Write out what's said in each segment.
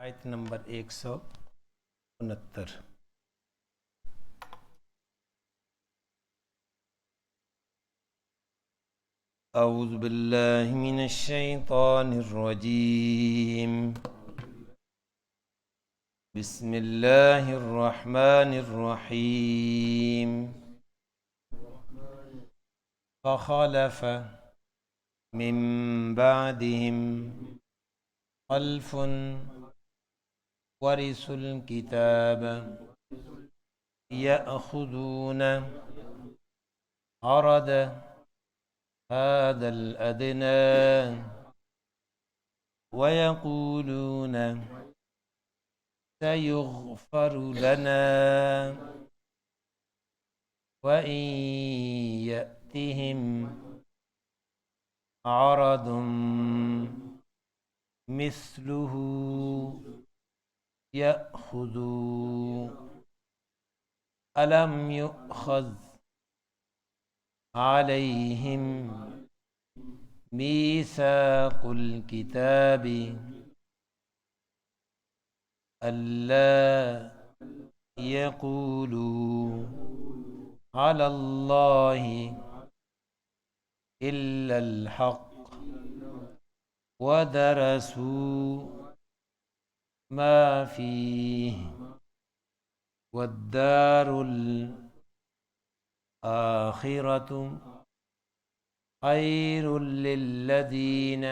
آیت نمبر 169۔ اعوذ باللہ من الشیطان الرجیم، بسم اللہ الرحمن الرحیم۔ فخلف من بعدهم خلف ورثوا الكتاب يأخذون عرض هذا الأدنى ويقولون سيغفر لنا وإن يأتهم عرض مثله يأخذوا ألم يؤخذ عليهم ميثاق الكتاب ألا يقولوا على الله إلا الحق ودرسوا ما فيه والدار الآخرة خير للذين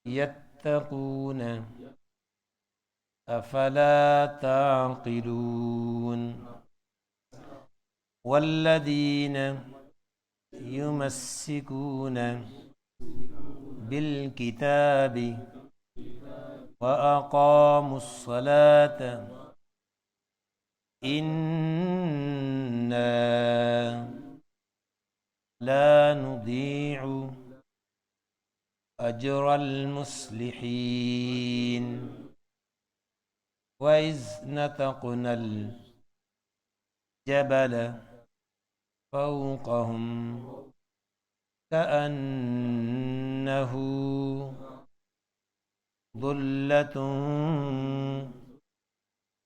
يتقون أفلا تعقلون والذين يمسكون بالكتاب وأقاموا الصلاة إنا لا نضيع أجر المصلحين وإذ نتقنا الجبل فوقهم كأنه ظلة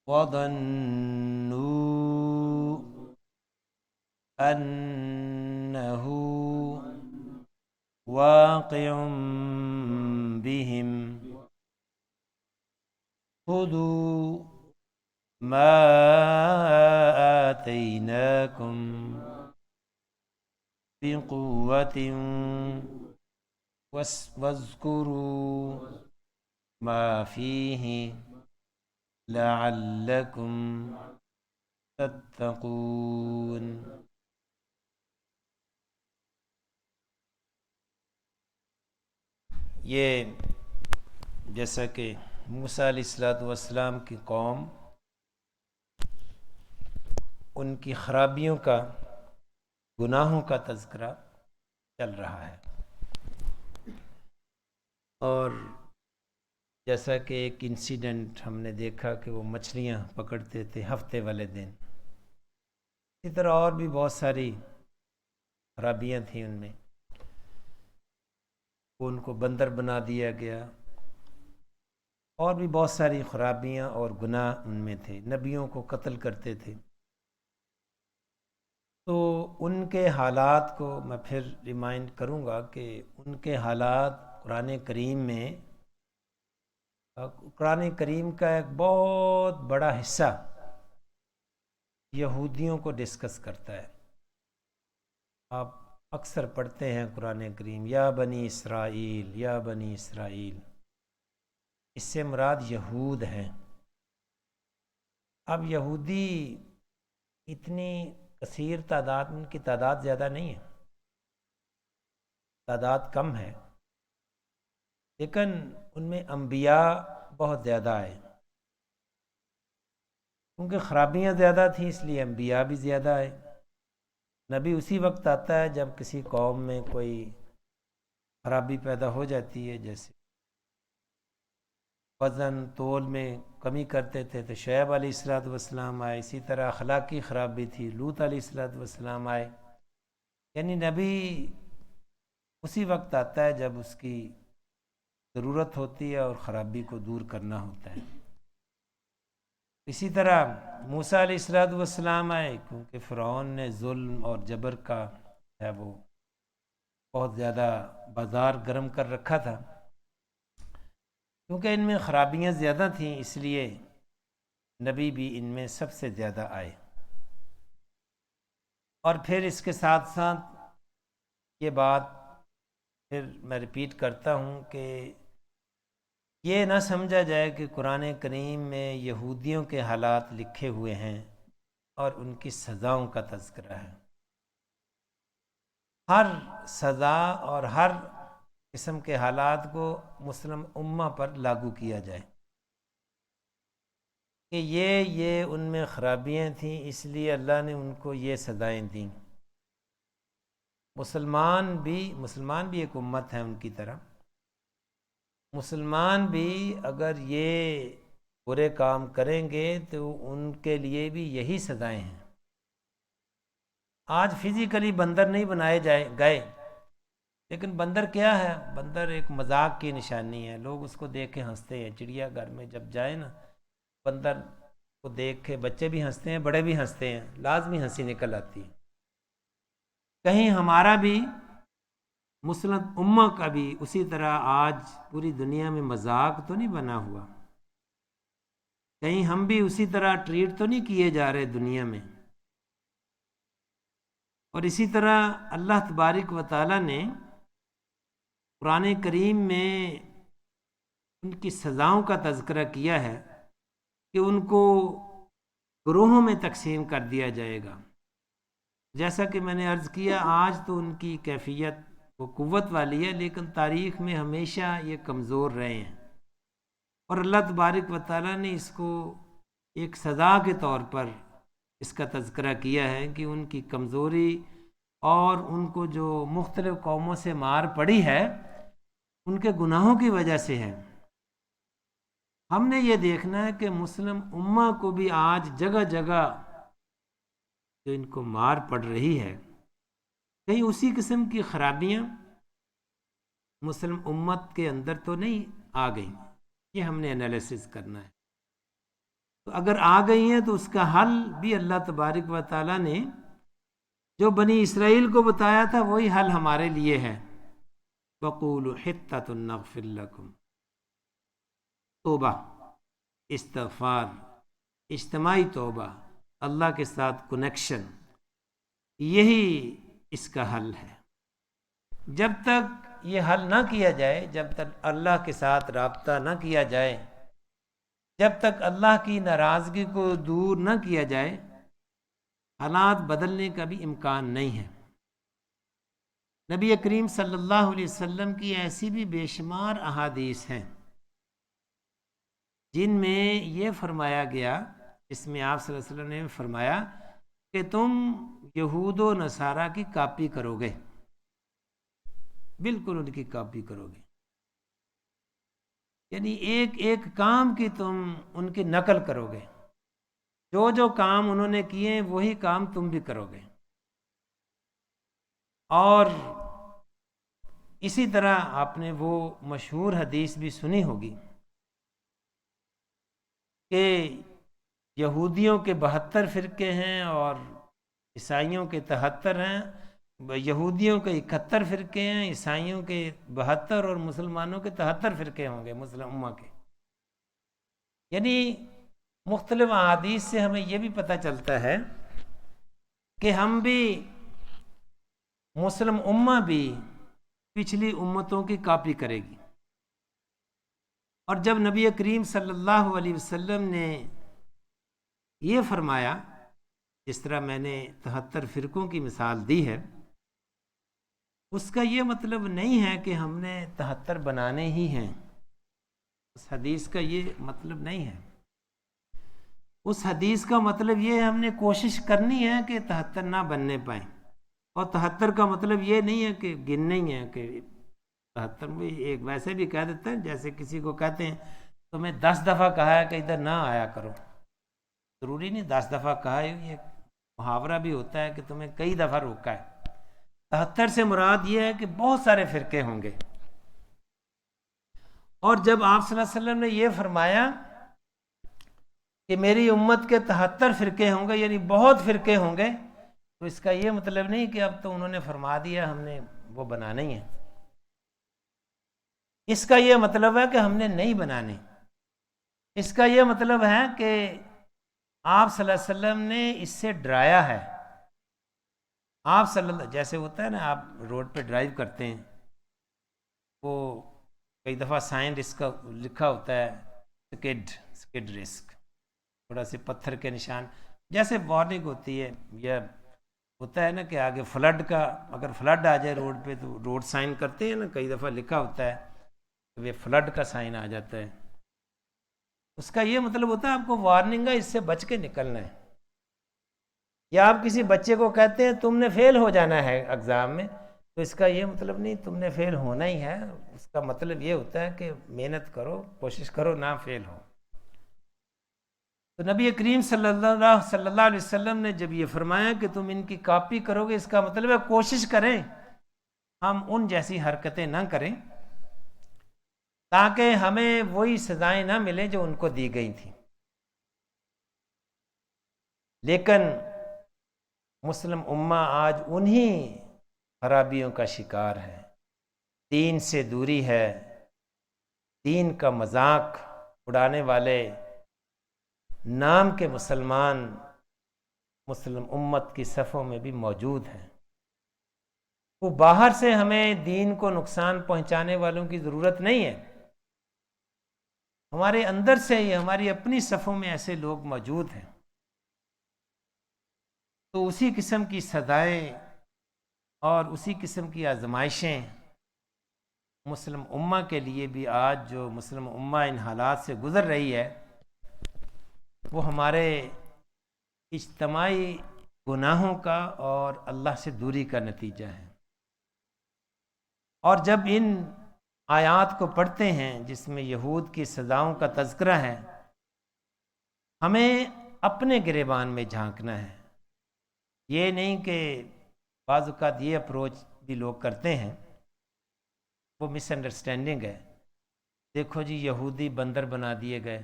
وظنوا أنه واقع بهم خذوا ما آتيناكم بقوة واذكروا ما فيه لعلكم تتقون۔ یہ جیسا کہ موسیٰ علیہ السلام کی قوم ان کی خرابیوں کا، گناہوں کا تذکرہ چل رہا ہے، اور جیسا کہ ایک انسیڈنٹ ہم نے دیکھا کہ وہ مچھلیاں پکڑتے تھے ہفتے والے دن، اسی طرح اور بھی بہت ساری خرابیاں تھیں ان میں، ان کو بندر بنا دیا گیا، اور بھی بہت ساری خرابیاں اور گناہ ان میں تھے، نبیوں کو قتل کرتے تھے۔ تو ان کے حالات کو میں پھر ریمائنڈ کروں گا کہ ان کے حالات قرآن کریم کا ایک بہت بڑا حصہ یہودیوں کو ڈسکس کرتا ہے۔ آپ اکثر پڑھتے ہیں قرآن کریم، یا بنی اسرائیل یا بنی اسرائیل، اس سے مراد یہود ہیں۔ اب یہودی اتنی کثیر تعداد، ان کی تعداد زیادہ نہیں ہے، تعداد کم ہے، لیکن ان میں انبیاء بہت زیادہ آئے، کیونکہ خرابیاں زیادہ تھیں اس لیے انبیاء بھی زیادہ آئے۔ نبی اسی وقت آتا ہے جب کسی قوم میں کوئی خرابی پیدا ہو جاتی ہے، جیسے وزن تول میں کمی کرتے تھے تو شعیب علیہ السلام آئے، اسی طرح اخلاقی خرابی تھی، لوط علیہ السلام آئے۔ یعنی نبی اسی وقت آتا ہے جب اس کی ضرورت ہوتی ہے اور خرابی کو دور کرنا ہوتا ہے۔ اسی طرح موسیٰ علیہ السلام آئے، کیونکہ فرعون نے ظلم اور جبر کا ہے وہ بہت زیادہ بازار گرم کر رکھا تھا، کیونکہ ان میں خرابیاں زیادہ تھیں، اس لیے نبی بھی ان میں سب سے زیادہ آئے۔ اور پھر اس کے ساتھ ساتھ یہ بات پھر میں ریپیٹ کرتا ہوں کہ یہ نہ سمجھا جائے کہ قرآن کریم میں یہودیوں کے حالات لکھے ہوئے ہیں اور ان کی سزاؤں کا تذکرہ ہے۔ ہر سزا اور ہر قسم کے حالات کو مسلم امہ پر لاگو کیا جائے کہ یہ ان میں خرابیاں تھیں، اس لیے اللہ نے ان کو یہ سزائیں دیں۔ مسلمان بھی ایک امت ہے ان کی طرح، مسلمان بھی اگر یہ برے کام کریں گے تو ان کے لیے بھی یہی سزائیں ہیں۔ آج فزیکلی بندر نہیں بنائے گئے، لیکن بندر کیا ہے؟ بندر ایک مذاق کی نشانی ہے، لوگ اس کو دیکھ کے ہنستے ہیں۔ چڑیا گھر میں جب جائیں نا، بندر کو دیکھ کے بچے بھی ہنستے ہیں، بڑے بھی ہنستے ہیں، لازمی ہنسی نکل آتی ہے۔ کہیں ہمارا بھی مسلم امہ کا بھی اسی طرح آج پوری دنیا میں مذاق تو نہیں بنا ہوا؟ کہیں ہم بھی اسی طرح ٹریٹ تو نہیں کیے جا رہے دنیا میں؟ اور اسی طرح اللہ تبارک و تعالیٰ نے قرآن کریم میں ان کی سزاؤں کا تذکرہ کیا ہے کہ ان کو گروہوں میں تقسیم کر دیا جائے گا۔ جیسا کہ میں نے عرض کیا، آج تو ان کی کیفیت وہ قوت والی ہے، لیکن تاریخ میں ہمیشہ یہ کمزور رہے ہیں، اور اللہ تبارک و تعالیٰ نے اس کو ایک سزا کے طور پر اس کا تذکرہ کیا ہے کہ ان کی کمزوری اور ان کو جو مختلف قوموں سے مار پڑی ہے ان کے گناہوں کی وجہ سے ہے۔ ہم نے یہ دیکھنا ہے کہ مسلم امہ کو بھی آج جگہ جگہ جو ان کو مار پڑ رہی ہے، کہیں اسی قسم کی خرابیاں مسلم امت کے اندر تو نہیں آ گئیں؟ یہ ہم نے انالیسس کرنا ہے۔ تو اگر آ گئی ہیں تو اس کا حل بھی اللہ تبارک و تعالیٰ نے جو بنی اسرائیل کو بتایا تھا وہی حل ہمارے لیے ہے۔ وَقُولُوا حِطَّةٌ نَغْفِرْ لَكُمْ، توبہ، استغفار، اجتماعی توبہ، اللہ کے ساتھ کنیکشن، یہی اس کا حل ہے۔ جب تک یہ حل نہ کیا جائے، جب تک اللہ کے ساتھ رابطہ نہ کیا جائے، جب تک اللہ کی ناراضگی کو دور نہ کیا جائے، حالات بدلنے کا بھی امکان نہیں ہے۔ نبی کریم صلی اللہ علیہ وسلم کی ایسی بھی بے شمار احادیث ہیں جن میں یہ فرمایا گیا، اس میں آپ صلی اللہ علیہ وسلم نے فرمایا کہ تم یہود و نصارہ کی کاپی کرو گے، بالکل ان کی کاپی کرو گے، یعنی ایک ایک کام کی تم ان کی نقل کرو گے، جو جو کام انہوں نے کیے وہی کام تم بھی کرو گے۔ اور اسی طرح آپ نے وہ مشہور حدیث بھی سنی ہوگی کہ یہودیوں کے 72 فرقے ہیں اور عیسائیوں کے 73 ہیں، یہودیوں کے 71 فرقے ہیں، عیسائیوں کے 72 اور مسلمانوں کے 73 فرقے ہوں گے مسلم امہ کے۔ یعنی مختلف احادیث سے ہمیں یہ بھی پتہ چلتا ہے کہ ہم بھی مسلم امہ بھی پچھلی امتوں کی کاپی کرے گی۔ اور جب نبی کریم صلی اللہ علیہ وسلم نے یہ فرمایا، جس طرح میں نے 73 فرقوں کی مثال دی ہے، اس کا یہ مطلب نہیں ہے کہ ہم نے 73 بنانے ہی ہیں، اس حدیث کا یہ مطلب نہیں ہے۔ اس حدیث کا مطلب یہ ہے ہم نے کوشش کرنی ہے کہ 73 نہ بننے پائیں، اور 73 کا مطلب یہ نہیں ہے کہ گننے ہی ہے کہ 73 میں ایک ویسے بھی کہہ دیتے ہیں، جیسے کسی کو کہتے ہیں تمہیں 10 دفعہ کہا ہے کہ ادھر نہ آیا کرو، ضروری نہیں 10 دفعہ کہا ہے، یہ محاورہ بھی ہوتا ہے کہ تمہیں کئی دفعہ روکا ہے۔ 73 سے مراد یہ ہے کہ بہت سارے فرقے ہوں گے، اور جب آپ صلی اللہ علیہ وسلم نے یہ فرمایا کہ میری امت کے 73 فرقے ہوں گے، یعنی بہت فرقے ہوں گے، تو اس کا یہ مطلب نہیں کہ اب تو انہوں نے فرما دیا ہم نے وہ بنانا ہی ہے. اس کا یہ مطلب ہے کہ ہم نے نہیں بنانے. اس کا یہ مطلب ہے کہ آپ صلی اللہ علیہ وسلم نے اس سے ڈرایا ہے. آپ صلی اللہ، جیسے ہوتا ہے نا آپ روڈ پہ ڈرائیو کرتے ہیں، وہ کئی دفعہ سائن رسک کا لکھا ہوتا ہے، سکڈ رسک، تھوڑا سے پتھر کے نشان، جیسے وارننگ ہوتی ہے. یا ہوتا ہے نا کہ آگے فلڈ کا، اگر فلڈ آ جائے روڈ پہ تو روڈ سائن کرتے ہیں نا، کئی دفعہ لکھا ہوتا ہے کہ یہ فلڈ کا سائن آ جاتا ہے. اس کا یہ مطلب ہوتا ہے آپ کو وارننگ ہے، اس سے بچ کے نکلنا ہے. یا آپ کسی بچے کو کہتے ہیں تم نے فیل ہو جانا ہے ایگزام میں، تو اس کا یہ مطلب نہیں تم نے فیل ہونا ہی ہے. اس کا مطلب یہ ہوتا ہے کہ محنت کرو، کوشش کرو نہ فیل ہو. تو نبی کریم صلی اللہ علیہ وسلم نے جب یہ فرمایا کہ تم ان کی کاپی کرو گے، اس کا مطلب ہے کوشش کریں ہم ان جیسی حرکتیں نہ کریں تاکہ ہمیں وہی سزائیں نہ ملیں جو ان کو دی گئی تھیں. لیکن مسلم امہ آج انہی خرابیوں کا شکار ہے. دین سے دوری ہے، دین کا مذاق اڑانے والے نام کے مسلمان مسلم امت کی صفوں میں بھی موجود ہیں. وہ باہر سے ہمیں دین کو نقصان پہنچانے والوں کی ضرورت نہیں ہے، ہمارے اندر سے ہی ہماری اپنی صفوں میں ایسے لوگ موجود ہیں. تو اسی قسم کی سزائیں اور اسی قسم کی آزمائشیں مسلم امہ کے لیے بھی آج جو مسلم امہ ان حالات سے گزر رہی ہے، وہ ہمارے اجتماعی گناہوں کا اور اللہ سے دوری کا نتیجہ ہے. اور جب ان آیات کو پڑھتے ہیں جس میں یہود کی سزاؤں کا تذکرہ ہے، ہمیں اپنے گریبان میں جھانکنا ہے. یہ نہیں کہ بعض اوقات یہ اپروچ بھی لوگ کرتے ہیں، وہ مس انڈرسٹینڈنگ ہے. دیکھو جی یہودی بندر بنا دیے گئے،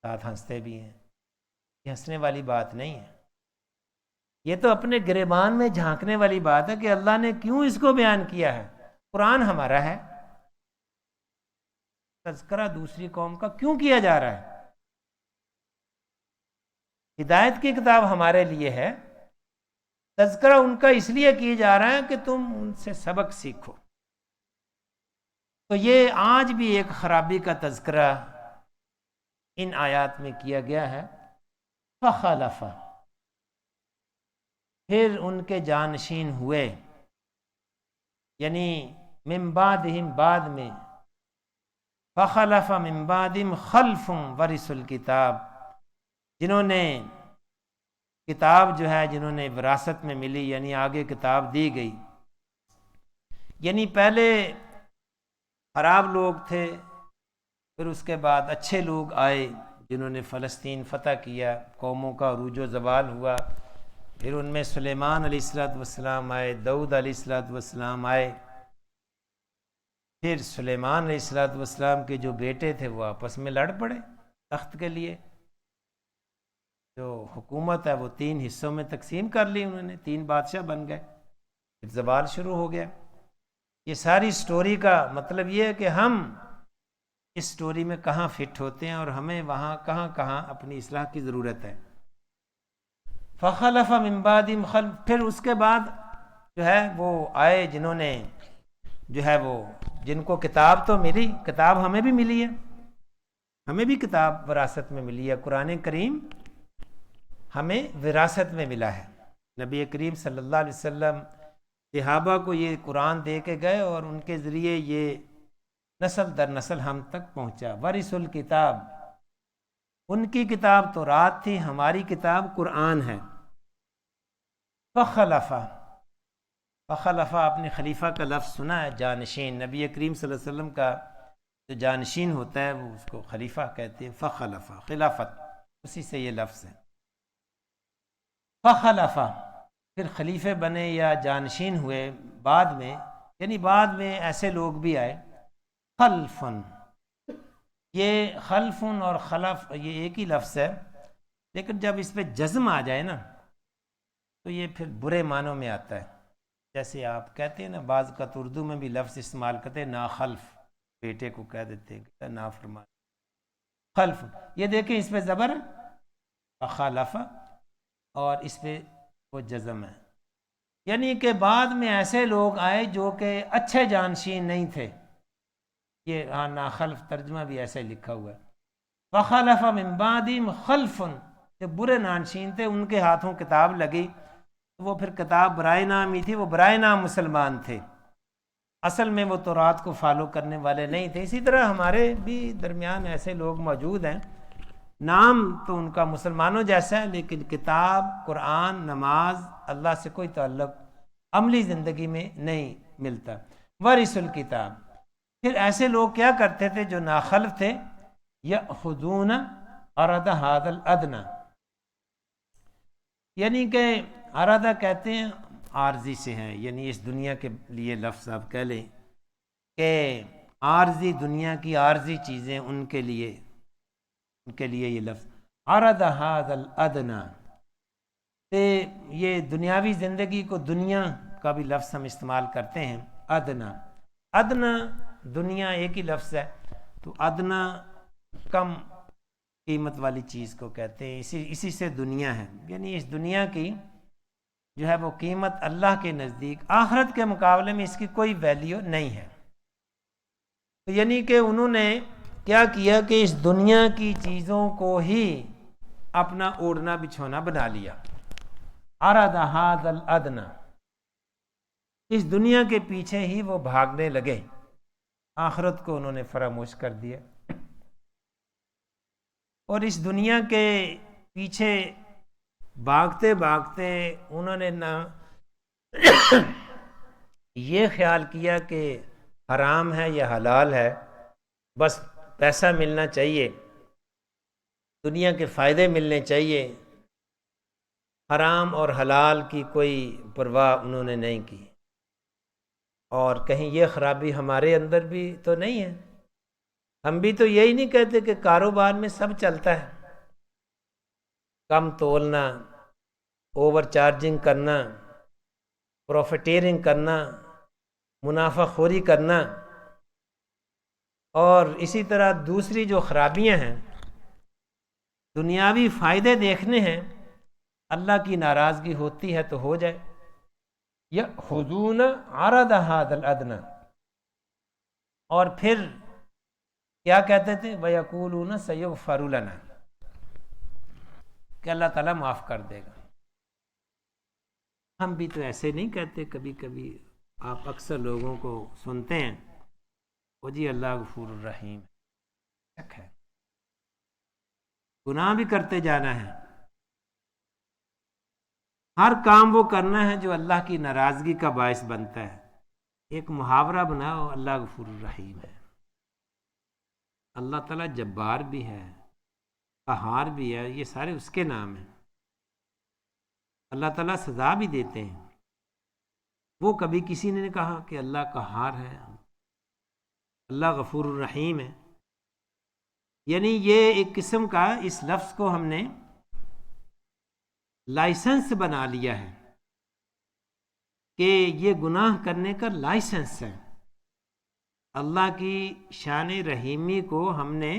ساتھ ہنستے بھی ہیں. یہ ہنسنے والی بات نہیں ہے، یہ تو اپنے گریبان میں جھانکنے والی بات ہے کہ اللہ نے کیوں اس کو بیان کیا ہے. قرآن ہمارا ہے، تذکرہ دوسری قوم کا کیوں کیا جا رہا ہے؟ ہدایت کی کتاب ہمارے لیے ہے، تذکرہ ان کا اس لیے کیا جا رہا ہے کہ تم ان سے سبق سیکھو. تو یہ آج بھی ایک خرابی کا تذکرہ ان آیات میں کیا گیا ہے. فخلف، پھر ان کے جانشین ہوئے، یعنی من بعدہم، بعد میں، فخلف من بعدہم خلف ورثوا الکتاب، جنہوں نے کتاب جو ہے، جنہوں نے وراثت میں ملی، یعنی آگے کتاب دی گئی. یعنی پہلے خراب لوگ تھے، پھر اس کے بعد اچھے لوگ آئے جنہوں نے فلسطین فتح کیا، قوموں کا عروج و زوال ہوا. پھر ان میں سلیمان علیہ السلام آئے، داؤد علیہ السلام آئے. پھر سلیمان علیہ السلام کے جو بیٹے تھے وہ آپس میں لڑ پڑے تخت کے لیے. جو حکومت ہے وہ 3 حصوں میں تقسیم کر لی انہوں نے، 3 بادشاہ بن گئے، پھر زوال شروع ہو گیا. یہ ساری سٹوری کا مطلب یہ ہے کہ ہم اس سٹوری میں کہاں فٹ ہوتے ہیں اور ہمیں وہاں کہاں اپنی اصلاح کی ضرورت ہے. فخلف من بعدہم خلف، پھر اس کے بعد جو ہے وہ آئے جنہوں نے جو ہے وہ، جن کو کتاب تو ملی، کتاب ہمیں بھی ملی ہے، ہمیں بھی کتاب وراثت میں ملی ہے. قرآن کریم ہمیں وراثت میں ملا ہے. نبی کریم صلی اللہ علیہ وسلم صحابہ کو یہ قرآن دے کے گئے اور ان کے ذریعے یہ نسل در نسل ہم تک پہنچا. ورثوا الکتاب، ان کی کتاب تو رات تھی، ہماری کتاب قرآن ہے. فخلف، آپ نے خلیفہ کا لفظ سنا ہے، جانشین. نبی کریم صلی اللہ علیہ وسلم کا جو جانشین ہوتا ہے وہ اس کو خلیفہ کہتے ہیں. فخلف، خلافت، اسی سے یہ لفظ ہے. فخلف، پھر خلیفے بنے یا جانشین ہوئے بعد میں، یعنی بعد میں ایسے لوگ بھی آئے. خلفن، یہ خلفن اور خلف یہ ایک ہی لفظ ہے، لیکن جب اس پہ جزم آ جائے نا تو یہ پھر برے معنوں میں آتا ہے. جیسے آپ کہتے ہیں نا، بعض کا اردو میں بھی لفظ استعمال کرتے ہیں نا خلف، بیٹے کو کہہ دیتے ہیں نا فرمان خلف. یہ دیکھیں اس پہ زبر خالف اور اس پہ وہ جزم ہے، یعنی کہ بعد میں ایسے لوگ آئے جو کہ اچھے جانشین نہیں تھے. یہ ہاں ناخلف ترجمہ بھی ایسے لکھا ہوا ہے. فخلف من بعدہم خلف، جو برے جانشین تھے ان کے ہاتھوں کتاب لگی، وہ پھر کتاب برائے نام ہی تھی، وہ برائے نام مسلمان تھے، اصل میں وہ تورات کو فالو کرنے والے نہیں تھے. اسی طرح ہمارے بھی درمیان ایسے لوگ موجود ہیں، نام تو ان کا مسلمانوں جیسا ہے لیکن کتاب، قرآن، نماز، اللہ سے کوئی تعلق عملی زندگی میں نہیں ملتا. ورث الکتاب. پھر ایسے لوگ کیا کرتے تھے جو ناخلف تھے، یأخذون عرض ھذا الادنی، یعنی کہ عرضہ کہتے ہیں عارضی سے ہیں، یعنی اس دنیا کے لیے لفظ آپ کہہ لیں کہ عارضی دنیا کی عارضی چیزیں ان کے لیے یہ لفظ عرض ھذا الادنی. یہ دنیاوی زندگی کو دنیا کا بھی لفظ ہم استعمال کرتے ہیں. ادنا، ادنا دنیا ایک ہی لفظ ہے، تو ادنا کم قیمت والی چیز کو کہتے ہیں، اسی سے دنیا ہے. یعنی اس دنیا کی جو ہے وہ قیمت اللہ کے نزدیک آخرت کے مقابلے میں اس کی کوئی ویلیو نہیں ہے. تو یعنی کہ انہوں نے کیا کیا کہ اس دنیا کی چیزوں کو ہی اپنا اوڑھنا بچھونا بنا لیا. عرض ھذا الادنی، اس دنیا کے پیچھے ہی وہ بھاگنے لگے، آخرت کو انہوں نے فراموش کر دیا. اور اس دنیا کے پیچھے بھاگتے بھاگتے انہوں نے نہ یہ خیال کیا کہ حرام ہے یا حلال ہے، بس پیسہ ملنا چاہیے، دنیا کے فائدے ملنے چاہیے، حرام اور حلال کی کوئی پرواہ انہوں نے نہیں کی. اور کہیں یہ خرابی ہمارے اندر بھی تو نہیں ہے؟ ہم بھی تو یہی نہیں کہتے کہ کاروبار میں سب چلتا ہے، کم تولنا، اوور چارجنگ کرنا، پروفیٹیرنگ کرنا، منافع خوری کرنا، اور اسی طرح دوسری جو خرابیاں ہیں، دنیاوی فائدے دیکھنے ہیں، اللہ کی ناراضگی ہوتی ہے تو ہو جائے. یأخذون عرض ھذا الادنی، اور پھر کیا کہتے تھے، وَيَقُولُونَ سَيُغْفَرُ لَنَا، کہ اللہ تعالیٰ معاف کر دے گا. ہم بھی تو ایسے نہیں کہتے، کبھی کبھی آپ اکثر لوگوں کو سنتے ہیں وہ جی اللہ غفور الرحیم ہے، گناہ بھی کرتے جانا ہے، ہر کام وہ کرنا ہے جو اللہ کی ناراضگی کا باعث بنتا ہے. ایک محاورہ بناؤ، اللہ غفور الرحیم ہے. اللہ تعالیٰ جبار بھی ہے، قہار بھی ہے، یہ سارے اس کے نام ہیں. اللہ تعالیٰ سزا بھی دیتے ہیں. وہ کبھی کسی نے کہا کہ اللہ قہار ہے، اللہ غفور الرحیم ہے. یعنی یہ ایک قسم کا اس لفظ کو ہم نے لائسنس بنا لیا ہے کہ یہ گناہ کرنے کا لائسنس ہے. اللہ کی شان رحیمی کو ہم نے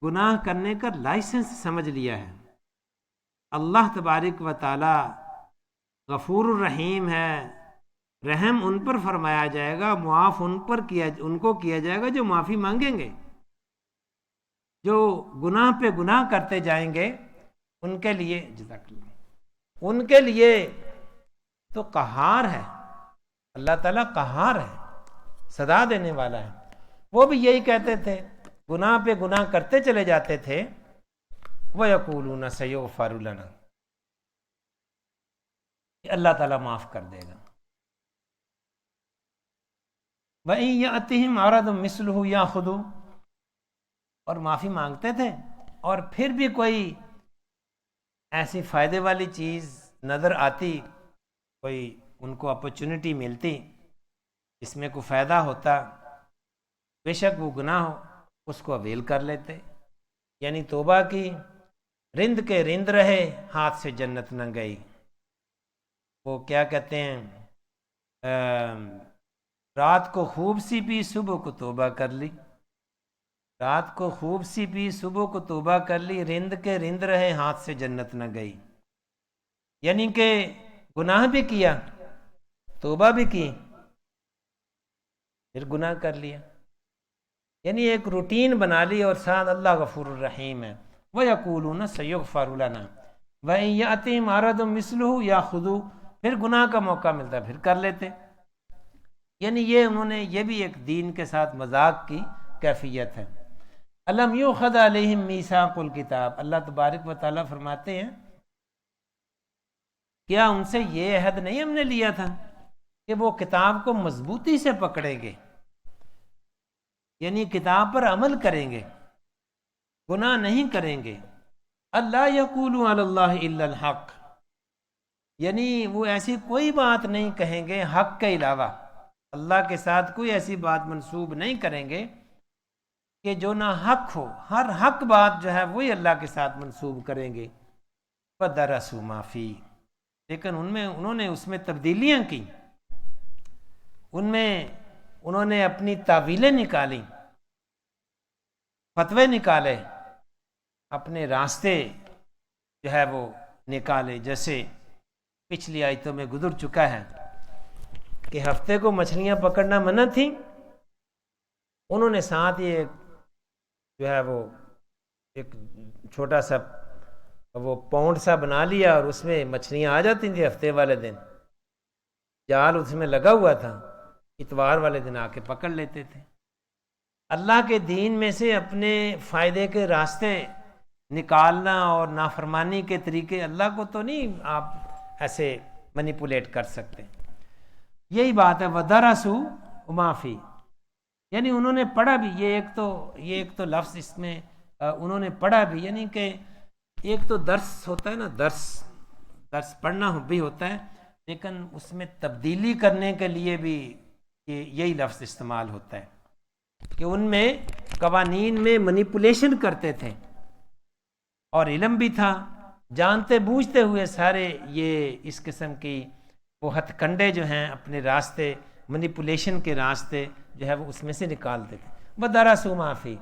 گناہ کرنے کا لائسنس سمجھ لیا ہے. اللہ تبارک و تعالی غفور الرحیم ہے، رحم ان پر فرمایا جائے گا، معاف ان کو کیا جائے گا جو معافی مانگیں گے. جو گناہ پہ گناہ کرتے جائیں گے ان کے لیے جزاک اللہ، ان کے لیے تو قہار ہے، اللہ تعالیٰ قہار ہے، سزا دینے والا ہے. وہ بھی یہی کہتے تھے، گناہ پہ گناہ کرتے چلے جاتے تھے. وَيَقُولُونَ سَيُغْفَرُ لَنَا، اللہ تعالیٰ معاف کر دے گا. وَإِن يَأْتِهِمْ عَرَضٌ مِثْلُهُ يَأْخُذُوهُ، اور معافی مانگتے تھے، اور پھر بھی کوئی ایسی فائدے والی چیز نظر آتی، کوئی ان کو اپرچونٹی ملتی، اس میں کوئی فائدہ ہوتا، بے شک وہ گناہ ہو، اس کو اویل کر لیتے، یعنی توبہ کی، رند کے رند رہے، ہاتھ سے جنت نہ گئی۔ وہ کیا کہتے ہیں، رات کو خوب سی پی صبح کو توبہ کر لی، رات کو خوب سی پی صبح کو توبہ کر لی، رند کے رند رہے، ہاتھ سے جنت نہ گئی۔ یعنی کہ گناہ بھی کیا، توبہ بھی کی، پھر گناہ کر لیا، یعنی ایک روٹین بنا لی، اور ساتھ اللہ غفور الرحیم ہے۔ وَيَقُولُونَ سَيُغْفَرُ لَنَا وَإِن يَأْتِهِمْ عَرَضٌ مِثْلُهُ يَأْخُذُوهُ، پھر گناہ کا موقع ملتا ہے پھر کر لیتے۔ یعنی یہ انہوں نے، یہ بھی ایک دین کے ساتھ مذاق کی کیفیت ہے۔ الم یؤخذ علیہم میثاق الکتاب، اللہ تبارک و تعالیٰ فرماتے ہیں کیا ان سے یہ عہد نہیں ہم نے لیا تھا کہ وہ کتاب کو مضبوطی سے پکڑیں گے، یعنی کتاب پر عمل کریں گے، گناہ نہیں کریں گے۔ اللہ یقولوا علی اللہ الا الحق، یعنی وہ ایسی کوئی بات نہیں کہیں گے حق کے علاوہ، اللہ کے ساتھ کوئی ایسی بات منسوب نہیں کریں گے کہ جو نہ حق ہو، ہر حق بات جو ہے وہی اللہ کے ساتھ منسوب کریں گے۔ فَدَرَسُوا مَا فِيهِ، لیکن انہوں نے اس میں تبدیلیاں کی، ان میں انہوں نے اپنی تعویلیں نکالی، فتوے نکالے، اپنے راستے جو ہے وہ نکالے، جیسے پچھلی آیتوں میں گزر چکا ہے کہ ہفتے کو مچھلیاں پکڑنا منع تھی، انہوں نے ساتھ یہ جو ہے وہ ایک چھوٹا سا وہ پونڈ سا بنا لیا، اور اس میں مچھلیاں آ جاتی تھیں ہفتے والے دن، جال اس میں لگا ہوا تھا، اتوار والے دن آ کے پکڑ لیتے تھے۔ اللہ کے دین میں سے اپنے فائدے کے راستے نکالنا اور نافرمانی کے طریقے، اللہ کو تو نہیں آپ ایسے مینیپولیٹ کر سکتے۔ یہی بات ہے وَدَرَسُوا مَا فِيهِ، یعنی انہوں نے پڑھا بھی، یہ ایک تو لفظ اس میں انہوں نے پڑھا بھی، یعنی کہ ایک تو درس ہوتا ہے نا، درس پڑھنا بھی ہوتا ہے، لیکن اس میں تبدیلی کرنے کے لیے بھی یہی لفظ استعمال ہوتا ہے کہ ان میں قوانین میں مینیپولیشن کرتے تھے، اور علم بھی تھا، جانتے بوجھتے ہوئے سارے یہ اس قسم کی وہ ہتھ کنڈے جو ہیں اپنے راستے، مینیپولیشن کے راستے جو ہے وہ اس میں سے نکالتے تھے۔ وَدَرَسُوا مَا فِيهِ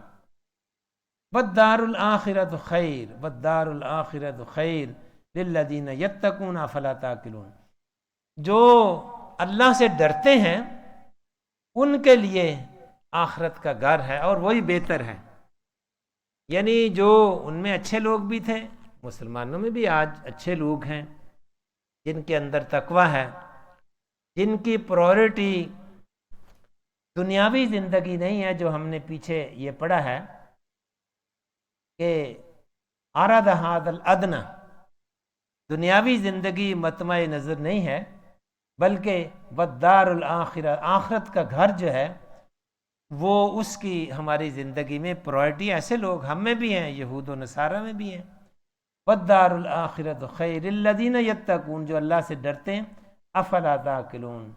وَالدَّارُ الْآخِرَةُ خَيْرٌ وَالدَّارُ الْآخِرَةُ خَيْرٌ لِلَّذِينَ يَتَّقُونَ أَفَلَا تَعْقِلُونَ، جو اللہ سے ڈرتے ہیں ان کے لیے آخرت کا گھر ہے اور وہی بہتر ہے۔ یعنی جو ان میں اچھے لوگ بھی تھے، مسلمانوں میں بھی آج اچھے لوگ ہیں جن کے اندر تقوی ہے، جن کی پرائورٹی دنیاوی زندگی نہیں ہے، جو ہم نے پیچھے یہ پڑھا ہے کہ اراد ھذا الادنی، دنیاوی زندگی مطمع نظر نہیں ہے، بلکہ والدار الآخرہ، آخرت کا گھر جو ہے وہ اس کی ہماری زندگی میں پرائورٹی۔ ایسے لوگ ہم میں بھی ہیں، یہود و نصارہ میں بھی ہیں۔ والدار الآخرۃ خیر للذین یتقون، جو اللہ سے ڈرتے ہیں۔ افلا تعقلون،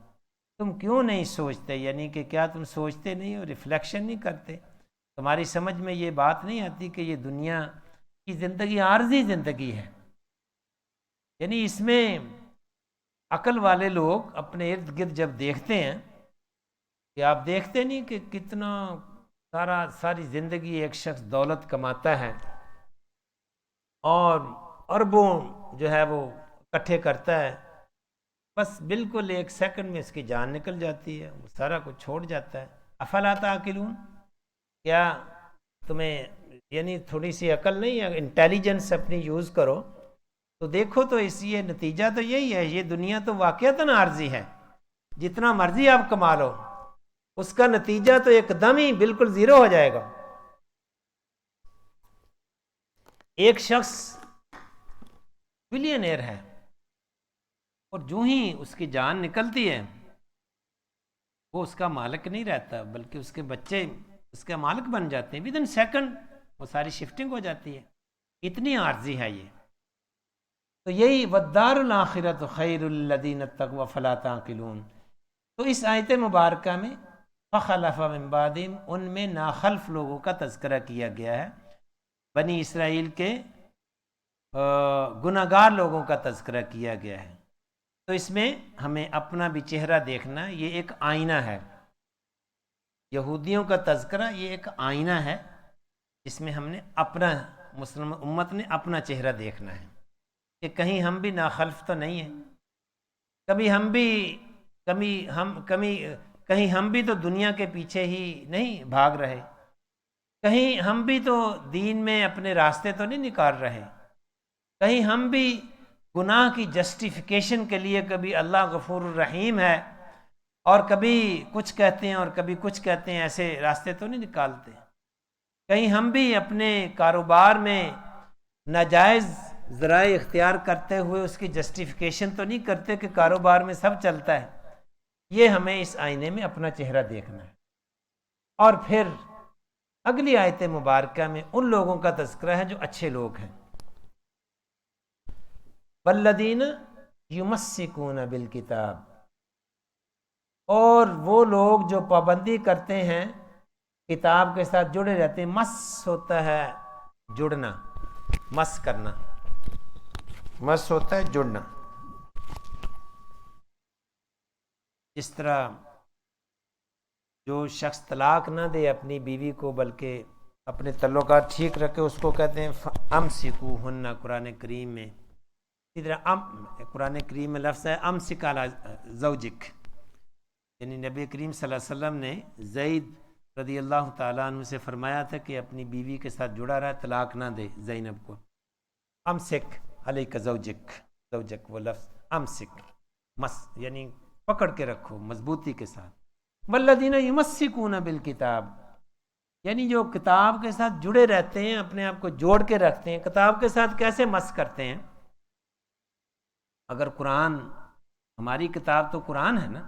تم کیوں نہیں سوچتے، یعنی کہ کیا تم سوچتے نہیں اور ریفلیکشن نہیں کرتے؟ تمہاری سمجھ میں یہ بات نہیں آتی کہ یہ دنیا کی زندگی عارضی زندگی ہے، یعنی اس میں عقل والے لوگ اپنے ارد گرد جب دیکھتے ہیں کہ آپ دیکھتے نہیں کہ کتنا ساری زندگی ایک شخص دولت کماتا ہے اور اربوں جو ہے وہ اکٹھے کرتا ہے، بس بالکل ایک سیکنڈ میں اس کی جان نکل جاتی ہے، وہ سارا کچھ چھوڑ جاتا ہے۔ افلا تعقلون، کیا تمہیں یعنی تھوڑی سی عقل نہیں ہے، انٹیلیجنس اپنی یوز کرو تو دیکھو تو اس یہ نتیجہ تو یہی ہے، یہ دنیا تو واقعتاً عارضی ہے، جتنا مرضی آپ کما لو اس کا نتیجہ تو ایک دم ہی بالکل زیرو ہو جائے گا۔ ایک شخص بلینئر ہے اور جو ہی اس کی جان نکلتی ہے وہ اس کا مالک نہیں رہتا، بلکہ اس کے بچے اس کا مالک بن جاتے ہیں، ودن سیکنڈ وہ ساری شفٹنگ ہو جاتی ہے، اتنی عارضی ہے یہ۔ تو یہی والدار الآخرۃ خیر للذین اتقوا فلا تعقلون۔ تو اس آیت مبارکہ میں فخلف من بعدہم، ان میں ناخلف لوگوں کا تذکرہ کیا گیا ہے، بنی اسرائیل کے گناہگار لوگوں کا تذکرہ کیا گیا ہے۔ تو اس میں ہمیں اپنا بھی چہرہ دیکھنا، یہ ایک آئینہ ہے، یہودیوں کا تذکرہ یہ ایک آئینہ ہے جس میں ہم نے اپنا، مسلم امت نے اپنا چہرہ دیکھنا ہے کہ کہیں ہم بھی ناخلف تو نہیں ہیں، کہیں ہم بھی تو دنیا کے پیچھے ہی نہیں بھاگ رہے، کہیں ہم بھی تو دین میں اپنے راستے تو نہیں نکال رہے، کہیں ہم بھی گناہ کی جسٹیفیکیشن کے لیے کبھی اللہ غفور الرحیم ہے اور کبھی کچھ کہتے ہیں اور کبھی کچھ کہتے ہیں، ایسے راستے تو نہیں نکالتے، کہیں ہم بھی اپنے کاروبار میں ناجائز ذرائع اختیار کرتے ہوئے اس کی جسٹیفیکیشن تو نہیں کرتے کہ کاروبار میں سب چلتا ہے۔ یہ ہمیں اس آئینے میں اپنا چہرہ دیکھنا ہے۔ اور پھر اگلی آیت مبارکہ میں ان لوگوں کا تذکرہ ہے جو اچھے لوگ ہیں، والذین یمسکون بالکتاب، اور وہ لوگ جو پابندی کرتے ہیں، کتاب کے ساتھ جڑے رہتے ہیں۔ مس ہوتا ہے جڑنا، مس کرنا، مس ہوتا ہے جڑنا۔ جس طرح جو شخص طلاق نہ دے اپنی بیوی کو بلکہ اپنے تعلقات ٹھیک رکھے، اس کو کہتے ہیں امسکوہن قرآن کریم میں۔ اسی طرح قرآن کریم میں لفظ ہے امسک علی زوجک، یعنی نبی کریم صلی اللہ علیہ وسلم نے زید رضی اللہ تعالیٰ عنہ سے فرمایا تھا کہ اپنی بیوی کے ساتھ جڑا رہا، طلاق نہ دے زینب کو۔ امسک علیک زوجک، زوجک وہ لفظ امسک، مس یعنی پکڑ کے رکھو مضبوطی کے ساتھ۔ والذین یمسکون بالکتاب، یعنی جو کتاب کے ساتھ جڑے رہتے ہیں، اپنے آپ کو جوڑ کے رکھتے ہیں۔ کتاب کے ساتھ کیسے مس کرتے ہیں؟ اگر قرآن، ہماری کتاب تو قرآن ہے نا،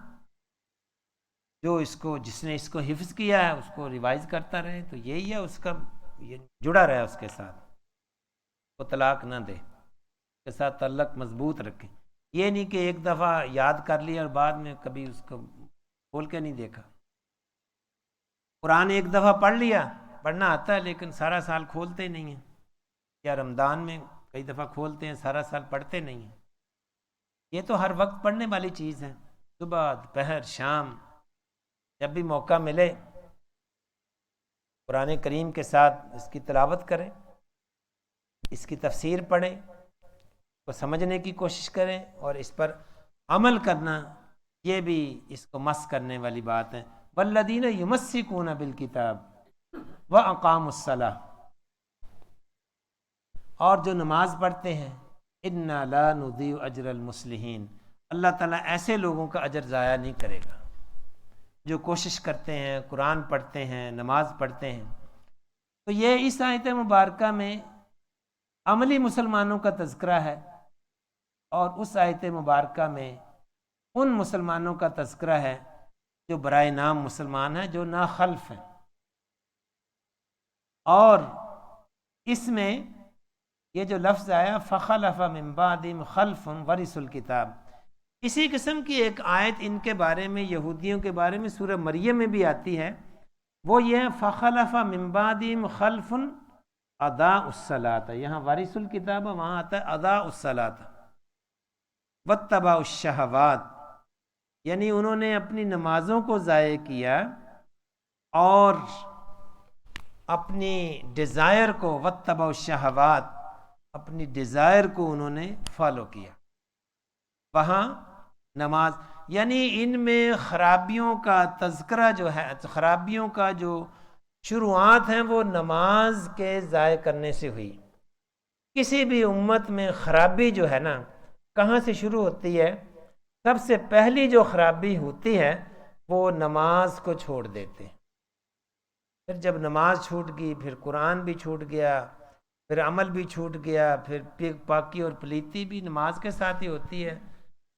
جو جس نے اس کو حفظ کیا ہے اس کو ریوائز کرتا رہے، تو یہی ہے اس کا، یہ جڑا رہے اس کے ساتھ، وہ طلاق نہ دے، اس کے ساتھ تعلق مضبوط رکھے۔ یہ نہیں کہ ایک دفعہ یاد کر لیا اور بعد میں کبھی اس کو کھول کے نہیں دیکھا۔ قرآن ایک دفعہ پڑھ لیا، پڑھنا آتا ہے لیکن سارا سال کھولتے ہی نہیں ہیں، یا رمضان میں کئی دفعہ کھولتے ہیں، سارا سال پڑھتے نہیں ہیں۔ یہ تو ہر وقت پڑھنے والی چیز ہے، صبح دوپہر شام جب بھی موقع ملے قرآن کریم کے ساتھ اس کی تلاوت کریں، اس کی تفسیر پڑھیں، کو سمجھنے کی کوشش کریں اور اس پر عمل کرنا، یہ بھی اس کو مس کرنے والی بات ہے۔ والذین یمسکون بالکتاب واقاموا الصلاۃ، اور جو نماز پڑھتے ہیں، انا لا نضیع اجر المصلحین، اللہ تعالیٰ ایسے لوگوں کا اجر ضائع نہیں کرے گا جو کوشش کرتے ہیں، قرآن پڑھتے ہیں، نماز پڑھتے ہیں۔ تو یہ اس آیت مبارکہ میں عملی مسلمانوں کا تذکرہ ہے، اور اس آیت مبارکہ میں ان مسلمانوں کا تذکرہ ہے جو برائے نام مسلمان ہیں، جو ناخلف ہیں۔ اور اس میں یہ جو لفظ آیا فخلف من بعدہم خلف ورثوا الکتاب، اسی قسم کی ایک آیت ان کے بارے میں، یہودیوں کے بارے میں سورہ مریم میں بھی آتی ہے، وہ یہ فخلف من بعدہم خلف اضاعوا الصلاۃ، یہاں ورثوا الکتاب، وہاں آتا ہے اضاعوا الصلاۃ واتبعوا الشہوات، یعنی انہوں نے اپنی نمازوں کو ضائع کیا اور اپنی ڈیزائر کو، واتبعوا الشہوات، اپنی ڈیزائر کو انہوں نے فالو کیا۔ وہاں نماز، یعنی ان میں خرابیوں کا تذکرہ جو ہے، خرابیوں کا جو شروعات ہیں وہ نماز کے ضائع کرنے سے ہوئی۔ کسی بھی امت میں خرابی جو ہے نا، کہاں سے شروع ہوتی ہے؟ سب سے پہلی جو خرابی ہوتی ہے وہ نماز کو چھوڑ دیتے ہیں۔ پھر جب نماز چھوٹ گئی، پھر قرآن بھی چھوٹ گیا، پھر عمل بھی چھوٹ گیا، پھر پاکی اور پلیتی بھی نماز کے ساتھ ہی ہوتی ہے۔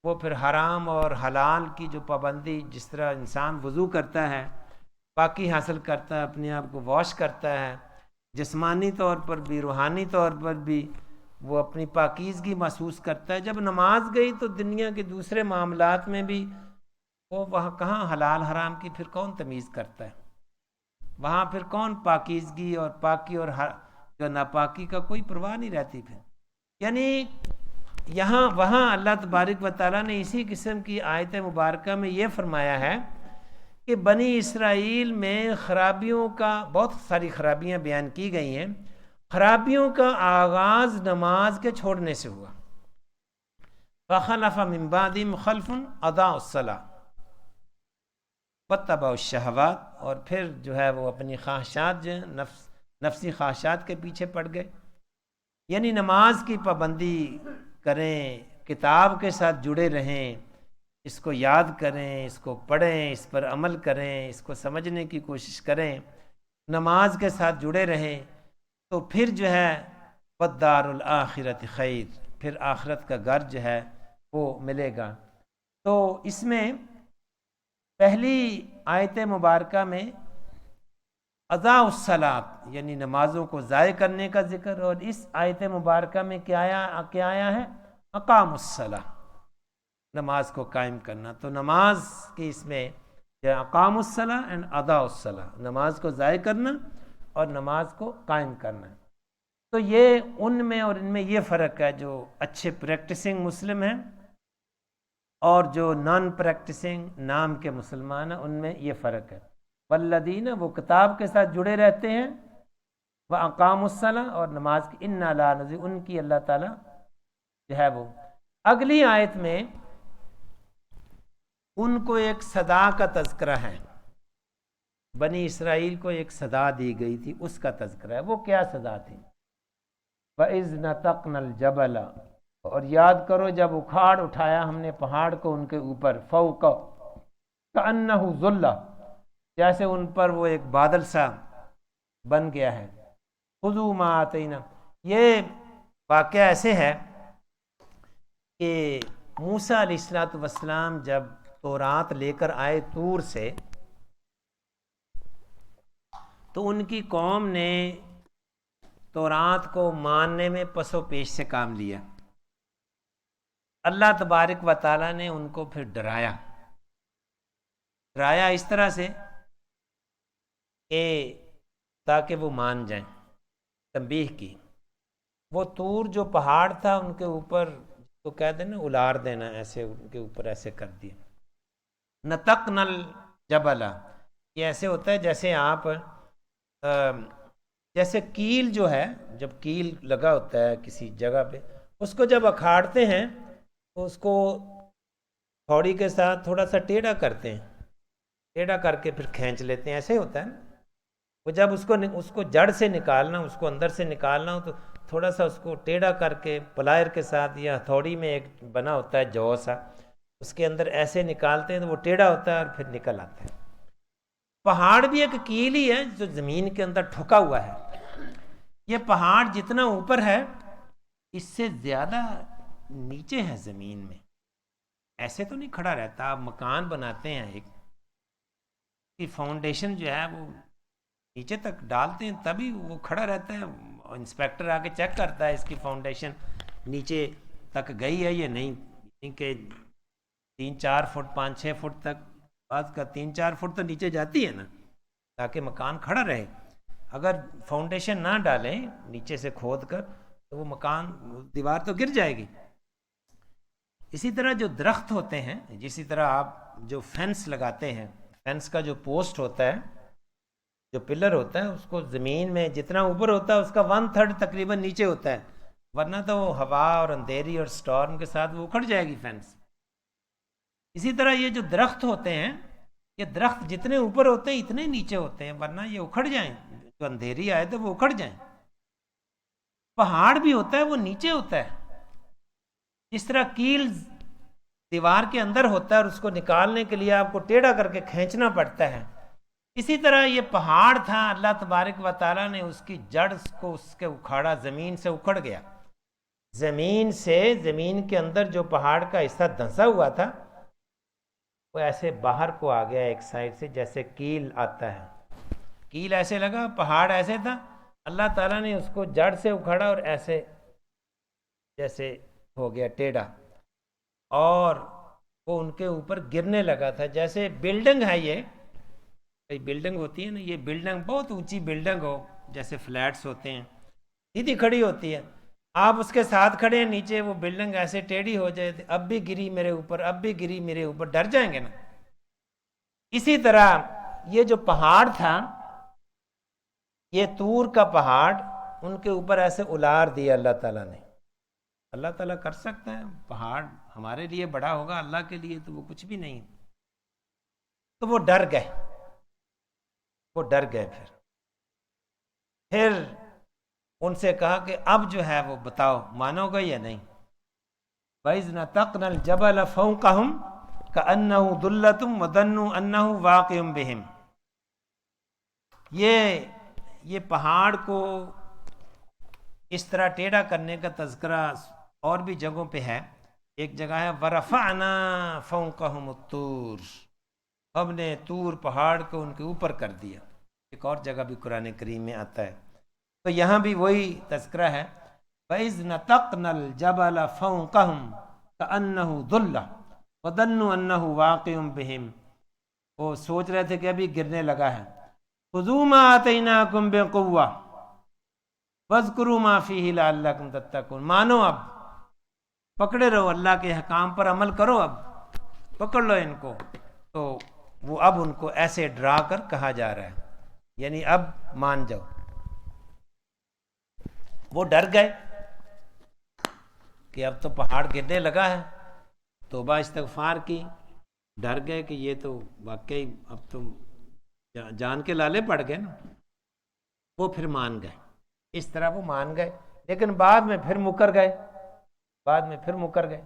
وہ پھر حرام اور حلال کی جو پابندی، جس طرح انسان وضو کرتا ہے، پاکی حاصل کرتا ہے، اپنے آپ کو واش کرتا ہے، جسمانی طور پر بھی روحانی طور پر بھی وہ اپنی پاکیزگی محسوس کرتا ہے، جب نماز گئی تو دنیا کے دوسرے معاملات میں بھی وہ وہاں کہاں حلال حرام کی پھر کون تمیز کرتا ہے؟ وہاں پھر کون پاکیزگی اور پاکی اور جو ناپاکی کا کوئی پرواہ نہیں رہتی پھر. یعنی یہاں وہاں اللہ تبارک و تعالیٰ نے اسی قسم کی آیت مبارکہ میں یہ فرمایا ہے کہ بنی اسرائیل میں خرابیوں کا بہت ساری خرابیاں بیان کی گئی ہیں. خرابیوں کا آغاز نماز کے چھوڑنے سے ہوا. فخلف من بعدهم خلف اضاعوا الصلاۃ واتبعوا الشہوات، اور پھر جو ہے وہ اپنی خواہشات جو نفسی خواہشات کے پیچھے پڑ گئے. یعنی نماز کی پابندی کریں، کتاب کے ساتھ جڑے رہیں، اس کو یاد کریں، اس کو پڑھیں، اس پر عمل کریں، اس کو سمجھنے کی کوشش کریں، نماز کے ساتھ جڑے رہیں، تو پھر جو ہے والدار الآخرۃ خیر، پھر آخرت کا گھر جو ہے وہ ملے گا. تو اس میں پہلی آیت مبارکہ میں اضاعوا الصلاۃ یعنی نمازوں کو ضائع کرنے کا ذکر، اور اس آیت مبارکہ میں کیا آیا ہے؟ اقاموا الصلاۃ، نماز کو قائم کرنا. تو نماز کی اس میں اقاموا الصلاۃ اینڈ اضاعوا الصلاۃ، نماز کو ضائع کرنا اور نماز کو قائم کرنا. تو یہ ان میں اور ان میں یہ فرق ہے، جو اچھے پریکٹسنگ مسلم ہیں اور جو نان پریکٹسنگ نام کے مسلمان ہیں، ان میں یہ فرق ہے. والذین، وہ کتاب کے ساتھ جڑے رہتے ہیں، وَأَقَامُوا الصَّلَاةَ، اور نماز کی اِنَّا لَا نُضِيعُ، ان کی اللہ تعالیٰ جو ہے وہ اگلی آیت میں ان کو ایک صدا کا تذکرہ ہے. بنی اسرائیل کو ایک صدا دی گئی تھی، اس کا تذکرہ ہے. وہ کیا صدا تھی؟ وَإِذْ نَتَقْنَا الْجَبَلَ، اور یاد کرو جب اکھاڑ اٹھایا ہم نے پہاڑ کو ان کے اوپر، فوق كأنه ظلہ، جیسے ان پر وہ ایک بادل سا بن گیا ہے. خذوا ما آتینا، یہ واقعہ ایسے ہے کہ موسیٰ علیہ السلام جب تورات لے کر آئے طور سے، تو ان کی قوم نے تورات کو ماننے میں پس و پیش سے کام لیا. اللہ تبارک و تعالیٰ نے ان کو پھر ڈرایا اس طرح سے کہ تاکہ وہ مان جائیں. تنبیہ کی. وہ طور جو پہاڑ تھا ان کے اوپر تو کہتے ہیں نا الار دینا، ایسے ان کے اوپر ایسے کر دیا. نتقنا الجبل، یہ ایسے ہوتا ہے جیسے آپ جیسے کیل جو ہے، جب کیل لگا ہوتا ہے کسی جگہ پہ، اس کو جب اکھاڑتے ہیں تو اس کو تھوڑی کے ساتھ تھوڑا سا ٹیڑھا کرتے ہیں، ٹیڑھا کر کے پھر کھینچ لیتے ہیں. ایسے ہوتا ہے نا. وہ جب اس کو جڑ سے نکالنا، اس کو اندر سے نکالنا ہو تو تھوڑا سا اس کو ٹیڑھا کر کے پلائر کے ساتھ، یا ہتھوڑی میں ایک بنا ہوتا ہے جو سا، اس کے اندر ایسے نکالتے ہیں تو وہ ٹیڑھا ہوتا ہے اور پھر نکل آتا ہے. پہاڑ بھی ایک کیل ہی ہے جو زمین کے اندر ٹھکا ہوا ہے. یہ پہاڑ جتنا اوپر ہے اس سے زیادہ نیچے ہے زمین میں. ایسے تو نہیں کھڑا رہتا. آپ مکان بناتے ہیں، ایک کی فاؤنڈیشن جو ہے وہ نیچے تک ڈالتے ہیں تبھی وہ کھڑا رہتا ہے. انسپیکٹر آ کے چیک کرتا ہے اس کی فاؤنڈیشن نیچے تک گئی ہے یا نہیں، کہ 3-4 فٹ 5-6 فٹ تک، بعض کا 3-4 فٹ تو نیچے جاتی ہے نا، تاکہ مکان کھڑا رہے. اگر فاؤنڈیشن نہ ڈالیں نیچے سے کھود کر تو وہ مکان، دیوار تو گر جائے گی. اسی طرح جو درخت ہوتے ہیں، جسی طرح آپ جو فینس لگاتے ہیں، فینس کا جو پوسٹ ہوتا ہے، جو پلر ہوتا ہے، اس کو زمین میں جتنا اوپر ہوتا ہے اس کا 1/3 تقریباً نیچے ہوتا ہے، ورنہ تو وہ ہوا اور اندھیری اور سٹارم کے ساتھ وہ اکھڑ جائے گی فینس. اسی طرح یہ جو درخت ہوتے ہیں، یہ درخت جتنے اوپر ہوتے ہیں اتنے نیچے ہوتے ہیں، ورنہ یہ اکھڑ جائیں، جو اندھیری آئے تو وہ اکھڑ جائیں. پہاڑ بھی ہوتا ہے وہ نیچے ہوتا ہے. جس طرح کیل دیوار کے اندر ہوتا ہے اور اس کو نکالنے کے لیے آپ کو ٹیڑھا کر کے کھینچنا پڑتا ہے، اسی طرح یہ پہاڑ تھا. اللہ تبارک و تعالیٰ نے اس کی جڑ کو اس کے اکھاڑا، زمین سے اکھڑ گیا. زمین کے اندر جو پہاڑ کا حصہ دھنسا ہوا تھا وہ ایسے باہر کو آ گیا ایک سائڈ سے، جیسے کیل آتا ہے. کیل ایسے لگا، پہاڑ ایسے تھا، اللہ تعالیٰ نے اس کو جڑ سے اکھاڑا اور ایسے جیسے ہو گیا ٹیڑھا. اور وہ ان کے اوپر گرنے لگا تھا. جیسے بلڈنگ ہے، یہ بلڈنگ ہوتی ہے نا، یہ بلڈنگ بہت اونچی بلڈنگ ہو، جیسے فلیٹس ہوتے ہیں، سیدھی کھڑی ہوتی ہے، آپ اس کے ساتھ کھڑے ہیں نیچے، وہ بلڈنگ ایسے ٹیڑھی ہو جائے، اب بھی گری میرے اوپر، اب بھی گری میرے اوپر، ڈر جائیں گے نا. اسی طرح یہ جو پہاڑ تھا، یہ طور کا پہاڑ، ان کے اوپر ایسے الار دیا اللہ تعالیٰ نے. اللہ تعالیٰ کر سکتا ہے، پہاڑ ہمارے لیے بڑا ہوگا، اللہ کے لیے تو وہ کچھ بھی نہیں. تو وہ ڈر گئے، پھر ان سے کہا کہ اب جو ہے وہ بتاؤ مانو گے یا نہیں. وَإِذْ نَتَقْنَا الْجَبَلَ فَوْقَهُمْ كَأَنَّهُ ذُلَّةٌ وَظَنُّوا أَنَّهُ وَاقِعٌ بِهِمْ. یہ پہاڑ کو اس طرح ٹیڑھا کرنے کا تذکرہ اور بھی جگہوں پہ ہے. ایک جگہ ہے وَرَفَعْنَا فَوْقَهُمُ الطُّورَ، ہم نے طور پہاڑ کو ان کے اوپر کر دیا. ایک اور جگہ بھی قرآن کریم میں آتا ہے. تو یہاں بھی وہی تذکرہ ہے، وَإِذْ نَتَقْنَا الْجَبَلَ فَوْقَهُمْ كَأَنَّهُ ظُلَّةٌ وَظَنُّوا أَنَّهُ وَاقِعٌ بِهِمْ. وہ سوچ رہے تھے کہ ابھی گرنے لگا ہے. خُذُوا مَا آتَيْنَاكُمْ بِقُوَّةٍ وَاذْكُرُوا مَا فِيهِ لَعَلَّكُمْ تَتَّقُونَ. مانو، اب پکڑے رہو، اللہ کے حکام پر عمل کرو، اب پکڑ لو ان کو. تو وہ اب ان کو ایسے ڈرا کر کہا جا رہا ہے، یعنی اب مان جاؤ. وہ ڈر گئے کہ اب تو پہاڑ گرنے لگا ہے. توبہ استغفار کی، ڈر گئے کہ یہ تو واقعی اب تو جان کے لالے پڑ گئے نا. وہ پھر مان گئے، اس طرح وہ مان گئے، لیکن بعد میں پھر مکر گئے.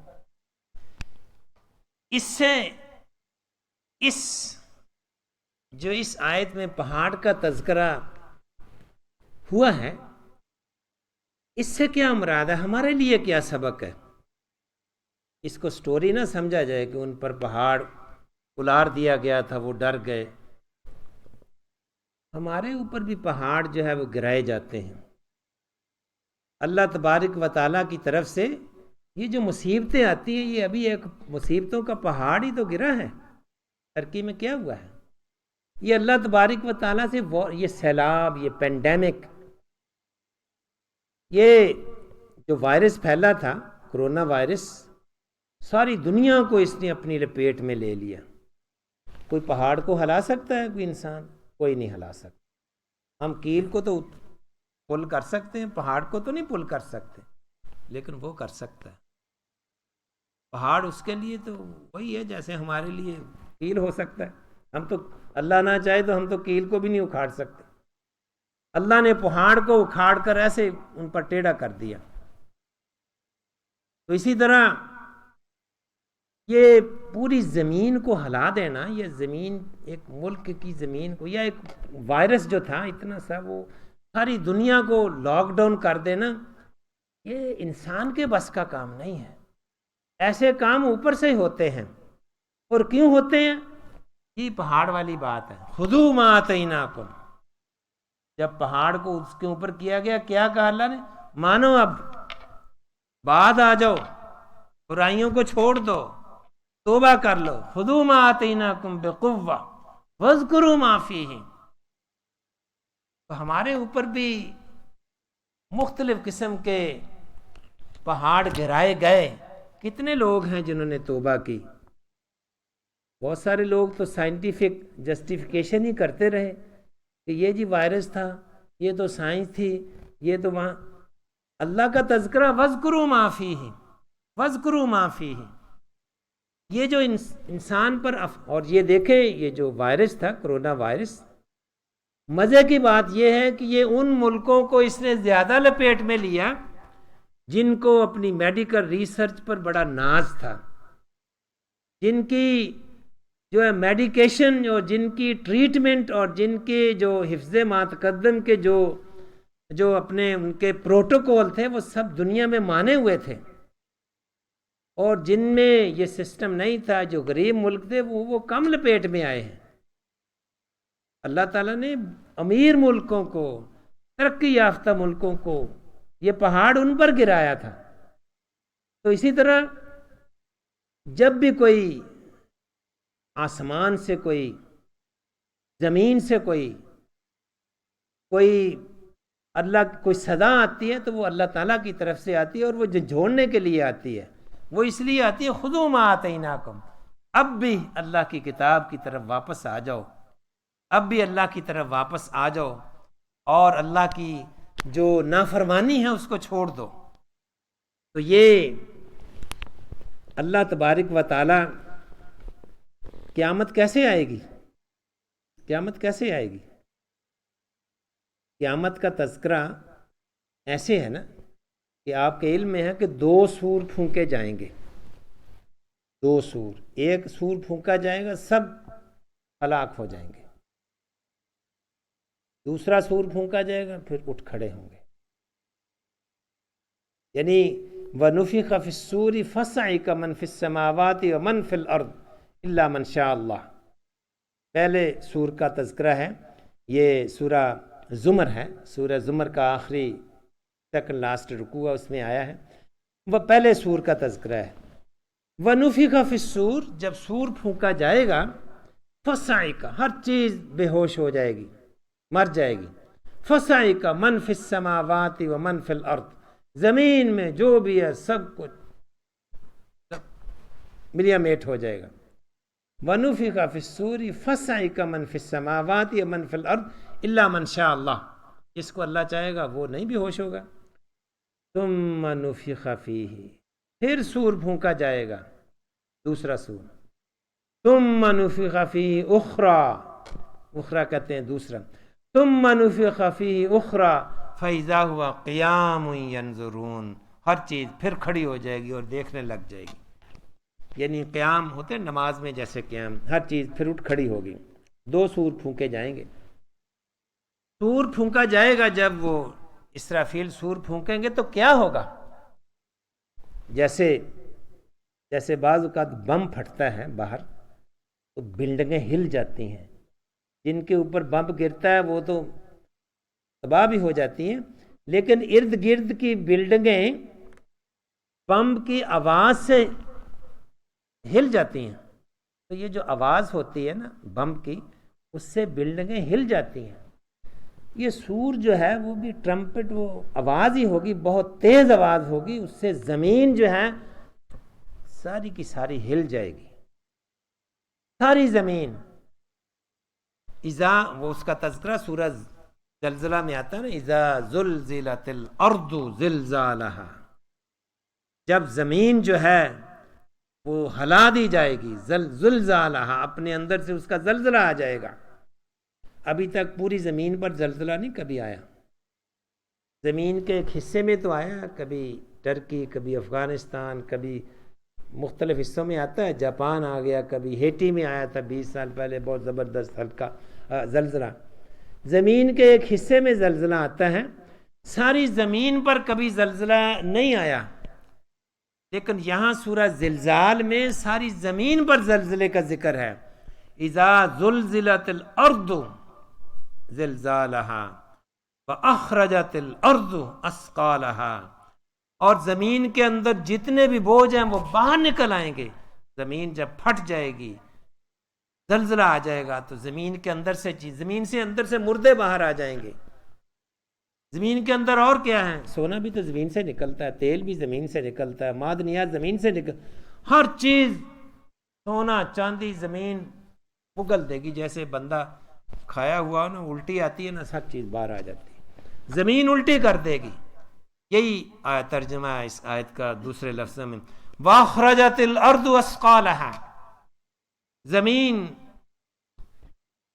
اس سے اس آیت میں پہاڑ کا تذکرہ ہوا ہے، اس سے کیا مراد ہے، ہمارے لیے کیا سبق ہے. اس کو سٹوری نہ سمجھا جائے کہ ان پر پہاڑ الار دیا گیا تھا، وہ ڈر گئے. ہمارے اوپر بھی پہاڑ جو ہے وہ گرائے جاتے ہیں. اللہ تبارک و تعالیٰ کی طرف سے یہ جو مصیبتیں آتی ہیں، یہ ابھی ایک مصیبتوں کا پہاڑ ہی تو گرا ہے. ترکی میں کیا ہوا ہے، یہ اللہ تبارک و تعالیٰ سے یہ سیلاب، یہ پینڈیمک، یہ جو وائرس پھیلا تھا کرونا وائرس، ساری دنیا کو اس نے اپنی لپیٹ میں لے لیا. کوئی پہاڑ کو ہلا سکتا ہے کوئی انسان؟ کوئی نہیں ہلا سکتا. ہم کیل کو تو پل کر سکتے ہیں، پہاڑ کو تو نہیں پل کر سکتے، لیکن وہ کر سکتا ہے. پہاڑ اس کے لیے تو وہی ہے جیسے ہمارے لیے کیل ہو سکتا ہے. ہم تو اللہ نہ چاہے تو ہم تو کیل کو بھی نہیں اکھاڑ سکتے. اللہ نے پہاڑ کو اکھاڑ کر ایسے ان پر ٹیڑھا کر دیا. تو اسی طرح یہ پوری زمین کو ہلا دینا، یہ زمین، ایک ملک کی زمین کو، یا ایک وائرس جو تھا اتنا سا، وہ ساری دنیا کو لاک ڈاؤن کر دینا، یہ انسان کے بس کا کام نہیں ہے. ایسے کام اوپر سے ہوتے ہیں. اور کیوں ہوتے ہیں؟ یہ پہاڑ والی بات ہے. خُذُوا مَا آتَيْنَاكُمْ، جب پہاڑ کو اس کے اوپر کیا گیا، کیا کہا اللہ نے؟ مانو، اب بعد آ جاؤ، برائیوں کو چھوڑ دو، توبہ کر لو. خُذُوا مَا آتَيْنَاكُمْ بِقُوَّةٍ وَاذْكُرُوا مَا فِيهِ. تو ہمارے اوپر بھی مختلف قسم کے پہاڑ گرائے گئے. کتنے لوگ ہیں جنہوں نے توبہ کی؟ بہت سارے لوگ تو سائنٹیفک جسٹیفیکیشن ہی کرتے رہے کہ یہ جی وائرس تھا، یہ تو سائنس تھی، یہ تو وہاں. اللہ کا تذکرہ وَاذْكُرُوا مَا فِيهِ وَاذْكُرُوا مَا فِيهِ. یہ جو انسان پر اور یہ دیکھیں، یہ جو وائرس تھا کرونا وائرس، مزے کی بات یہ ہے کہ یہ ان ملکوں کو اس نے زیادہ لپیٹ میں لیا جن کو اپنی میڈیکل ریسرچ پر بڑا ناز تھا، جن کی جو ہے میڈیکیشن اور جن کی ٹریٹمنٹ اور جن کے جو حفظ ما تقدم کے جو اپنے ان کے پروٹوکول تھے، وہ سب دنیا میں مانے ہوئے تھے. اور جن میں یہ سسٹم نہیں تھا، جو غریب ملک تھے، وہ کم لپیٹ میں آئے ہیں. اللہ تعالیٰ نے امیر ملکوں کو، ترقی یافتہ ملکوں کو، یہ پہاڑ ان پر گرایا تھا. تو اسی طرح جب بھی کوئی آسمان سے کوئی، زمین سے کوئی اللہ کوئی صدا آتی ہے تو وہ اللہ تعالیٰ کی طرف سے آتی ہے، اور وہ جھنجھوڑنے کے لیے آتی ہے، وہ اس لیے آتی ہے خذوا ما آتیناکم، اب بھی اللہ کی کتاب کی طرف واپس آ جاؤ، اب بھی اللہ کی طرف واپس آ جاؤ، اور اللہ کی جو نافرمانی ہے اس کو چھوڑ دو۔ تو یہ اللہ تبارک و تعالی قیامت کیسے آئے گی؟ قیامت کیسے آئے گی؟ قیامت کا تذکرہ ایسے ہے نا کہ آپ کے علم میں ہے کہ 2 سور پھونکے جائیں گے، 2 سور، ایک سور پھونکا جائے گا سب ہلاک ہو جائیں گے، دوسرا سور پھونکا جائے گا پھر اٹھ کھڑے ہوں گے، یعنی وَنُفِخَ فِي الصُّورِ فَصَعِقَ مَنْ فِي السَّمَاوَاتِ وَمَنْ فِي الْأَرْضِ إِلَّا مَنْ شَاءَ اللَّهُ۔ پہلے سور کا تذکرہ ہے، یہ سورہ زمر ہے، سورہ زمر کا آخری سیکنڈ لاسٹ رکوع ہے، اس میں آیا ہے، وہ پہلے سور کا تذکرہ ہے۔ وَنُفِخَ فِي الصُّورِ، جب سور پھونکا جائے گا، فَصَعِقَ، ہر چیز بے ہوش ہو جائے گی، مر جائے گی، فَصَعِقَ مَنْ فِي السَّمَاوَاتِ وَمَنْ فِي الْأَرْضِ، زمین میں جو بھی ہے سب کچھ ملیا میٹ ہو جائے گا۔ وَنُفِخَ فِي الصُّورِ فَصَعِقَ مَنْ فِي السَّمَاوَاتِ وَمَنْ فِي الْأَرْضِ إِلَّا مَنْ شَاءَ اللَّهُ، جس کو اللہ چاہے گا وہ نہیں بھی ہوش ہوگا۔ ثُمَّ نُفِخَ فِيهِ، پھر سور پھونکا جائے گا، دوسرا سور۔ ثُمَّ نُفِخَ فِيهِ أُخْرَى، اخرى کہتے ہیں دوسرا۔ ثُمَّ نُفِخَ فِيهِ أُخْرَى فَإِذَا هُوَ قِيَامٌ يَنظُرُونَ، ہر چیز پھر کھڑی ہو جائے گی اور دیکھنے لگ جائے گی، یعنی قیام ہوتے ہیں نماز میں جیسے قیام، ہر چیز پھر اٹھ کھڑی ہوگی۔ 2 سور پھونکے جائیں گے۔ سور پھونکا جائے گا، جب وہ اسرافیل سور پھونکیں گے تو کیا ہوگا؟ جیسے بعض اوقات بم پھٹتا ہے باہر تو بلڈنگیں ہل جاتی ہیں، جن کے اوپر بم گرتا ہے وہ تو تباہ بھی ہو جاتی ہیں، لیکن ارد گرد کی بلڈنگیں بم کی آواز سے ہل جاتی ہیں، تو یہ جو آواز ہوتی ہے نا بم کی، اس سے بلڈنگیں ہل جاتی ہیں۔ یہ سور جو ہے وہ بھی ٹرمپٹ، وہ آواز ہی ہوگی، بہت تیز آواز ہوگی، اس سے زمین جو ہے ساری کی ساری ہل جائے گی، ساری زمین۔ اذا، وہ اس کا تذکرہ سورہ زلزلہ میں آتا ہے نا، اذا زلزلت الارض زلزالہا، جب زمین جو ہے وہ ہلا دی جائے گی، زلزالہا، اپنے اندر سے اس کا زلزلہ آ جائے گا۔ ابھی تک پوری زمین پر زلزلہ نہیں کبھی آیا، زمین کے ایک حصے میں تو آیا، کبھی ٹرکی، کبھی افغانستان، کبھی مختلف حصوں میں آتا ہے، جاپان آ گیا، کبھی ہیٹی میں آیا تھا 20 سال پہلے، بہت زبردست ہلکا زلزلہ۔ زمین کے ایک حصے میں زلزلہ آتا ہے، ساری زمین پر کبھی زلزلہ نہیں آیا، لیکن یہاں سورہ زلزال میں ساری زمین پر زلزلے کا ذکر ہے۔ اذا زلزلت الارض زلزالہا واخرجت الارض اثقالہا، اور زمین کے اندر جتنے بھی بوجھ ہیں وہ باہر نکل آئیں گے۔ زمین جب پھٹ جائے گی، زلزلہ آ جائے گا تو زمین کے اندر سے زمین سے اندر سے مردے باہر آ جائیں گے۔ زمین کے اندر اور کیا ہے؟ سونا بھی تو زمین سے نکلتا ہے، تیل بھی زمین سے نکلتا ہے، معدنیات زمین سے ہر چیز، سونا چاندی زمین اگل دے گی، جیسے بندہ کھایا ہوا نا الٹی آتی ہے نا، ہر چیز باہر آ جاتی ہے، زمین الٹی کر دے گی۔ یہی ترجمہ ہے اس آیت کا دوسرے لفظوں میں، وَأَخْرَجَتِ الْأَرْضُ أَثْقَالَهَا، زمین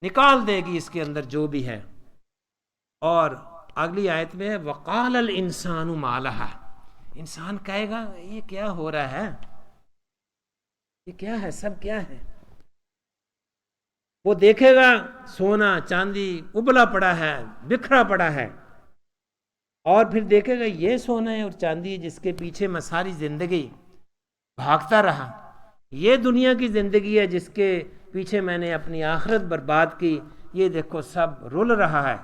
نکال دے گی اس کے اندر جو بھی ہے۔ اور اگلی آیت میں ہے وَقَالَ الْإِنسَانُ مَا لَهَا، انسان کہے گا یہ کیا ہو رہا ہے، یہ کیا ہے، سب کیا ہے؟ وہ دیکھے گا سونا چاندی ابلا پڑا ہے، بکھرا پڑا ہے، اور پھر دیکھے گا یہ سونا ہے اور چاندی جس کے پیچھے میں ساری زندگی بھاگتا رہا، یہ دنیا کی زندگی ہے جس کے پیچھے میں نے اپنی آخرت برباد کی، یہ دیکھو سب رل رہا ہے،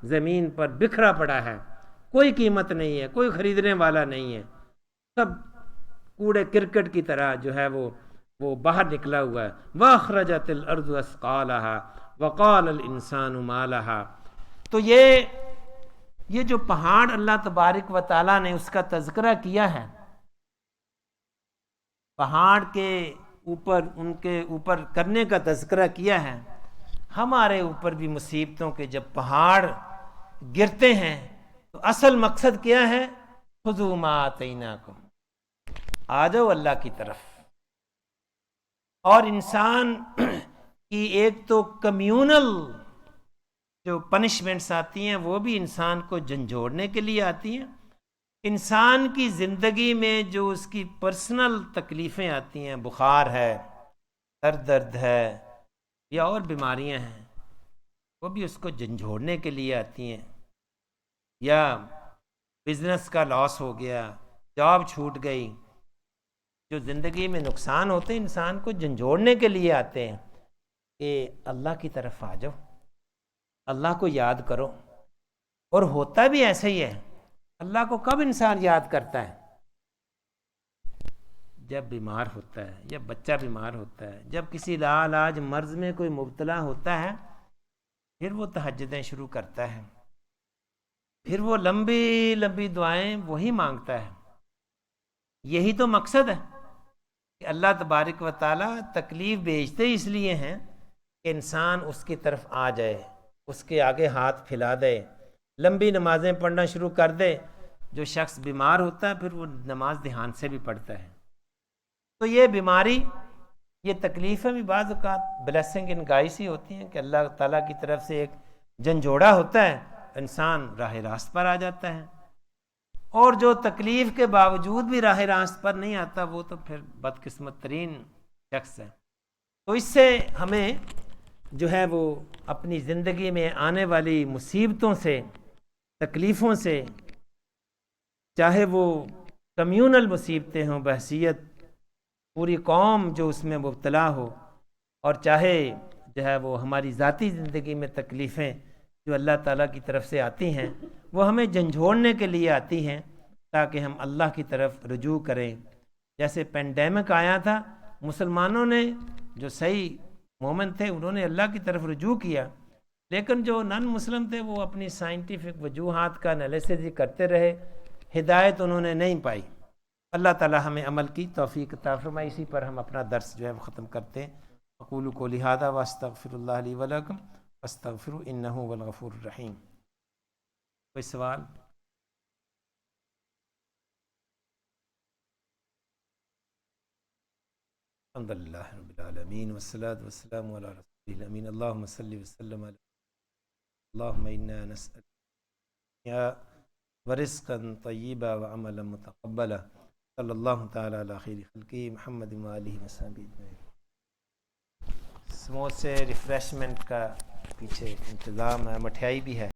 زمین پر بکھرا پڑا ہے، کوئی قیمت نہیں ہے، کوئی خریدنے والا نہیں ہے، سب کوڑے کرکٹ کی طرح جو ہے وہ وہ باہر نکلا ہوا ہے. وَأَخْرَجَتِ الْأَرْضُ أَثْقَالَهَا وَقَالَ الْإِنسَانُ مَا لَهَا. تو یہ جو پہاڑ اللہ تبارک و تعالیٰ نے اس کا تذکرہ کیا ہے، پہاڑ کے اوپر ان کے اوپر کرنے کا تذکرہ کیا ہے، ہمارے اوپر بھی مصیبتوں کے جب پہاڑ گرتے ہیں تو اصل مقصد کیا ہے؟ خذوا ما آتیناکم، آ جاؤ اللہ کی طرف. اور انسان کی ایک تو کمیونل جو پنشمنٹس آتی ہیں وہ بھی انسان کو جھنجھوڑنے کے لیے آتی ہیں. انسان کی زندگی میں جو اس کی پرسنل تکلیفیں آتی ہیں، بخار ہے، سر درد ہے یا اور بیماریاں ہیں، وہ بھی اس کو جھنجھوڑنے کے لیے آتی ہیں. یا بزنس کا لاس ہو گیا، جاب چھوٹ گئی، جو زندگی میں نقصان ہوتے ہیں انسان کو جھنجھوڑنے کے لیے آتے ہیں کہ اللہ کی طرف آ جاؤ، اللہ کو یاد کرو. اور ہوتا بھی ایسا ہی ہے. اللہ کو کب انسان یاد کرتا ہے؟ جب بیمار ہوتا ہے، جب بچہ بیمار ہوتا ہے، جب کسی لاعلاج مرض میں کوئی مبتلا ہوتا ہے، پھر وہ تہجدیں شروع کرتا ہے، پھر وہ لمبی لمبی دعائیں وہی مانگتا ہے. یہی تو مقصد ہے کہ اللہ تبارک و تعالیٰ تکلیف بھیجتے اس لیے ہیں کہ انسان اس کی طرف آ جائے، اس کے آگے ہاتھ پھیلا دے، لمبی نمازیں پڑھنا شروع کر دے. جو شخص بیمار ہوتا ہے پھر وہ نماز دھیان سے بھی پڑھتا ہے. تو یہ بیماری، یہ تکلیفیں بھی بعض اوقات بلیسنگ ان گائس ہی ہوتی ہیں کہ اللہ تعالیٰ کی طرف سے ایک جھنجھوڑا ہوتا ہے، انسان راہ راست پر آ جاتا ہے. اور جو تکلیف کے باوجود بھی راہ راست پر نہیں آتا وہ تو پھر بدقسمت ترین شخص ہے. تو اس سے ہمیں جو ہے وہ اپنی زندگی میں آنے والی مصیبتوں سے، تکلیفوں سے، چاہے وہ کمیونل مصیبتیں ہوں بحیثیت پوری قوم جو اس میں مبتلا ہو، اور چاہے جو ہے وہ ہماری ذاتی زندگی میں تکلیفیں جو اللہ تعالیٰ کی طرف سے آتی ہیں، وہ ہمیں جھنجھوڑنے کے لیے آتی ہیں تاکہ ہم اللہ کی طرف رجوع کریں. جیسے پینڈیمک آیا تھا، مسلمانوں نے جو صحیح مومن تھے انہوں نے اللہ کی طرف رجوع کیا، لیکن جو نان مسلم تھے وہ اپنی سائنٹیفک وجوہات کا انالیسس ہی کرتے رہے، ہدایت انہوں نے نہیں پائی. اللہ تعالی ہمیں عمل کی توفیق عطا فرمائے. اسی پر ہم اپنا درس جو ہے وہ ختم کرتے ہیں. اقول قولی ھذا واستغفر اللہ لی ولکم واستغفروا انہ هو الغفور الرحیم. کوئی سوال؟ الحمد للہ رب العالمین والصلاة والسلام علی رسول الامین. اللہم صلی وسلم علی اللہم انا نسألک ورزقا طیبا وعملا متقبلا. صلی اللہ تعالی علی خیر خلقہ محمد وآلہ وصحبہ اجمعین. سموسے ریفریشمنٹ کا پیچھے انتظام ہے، مٹھائی بھی ہے.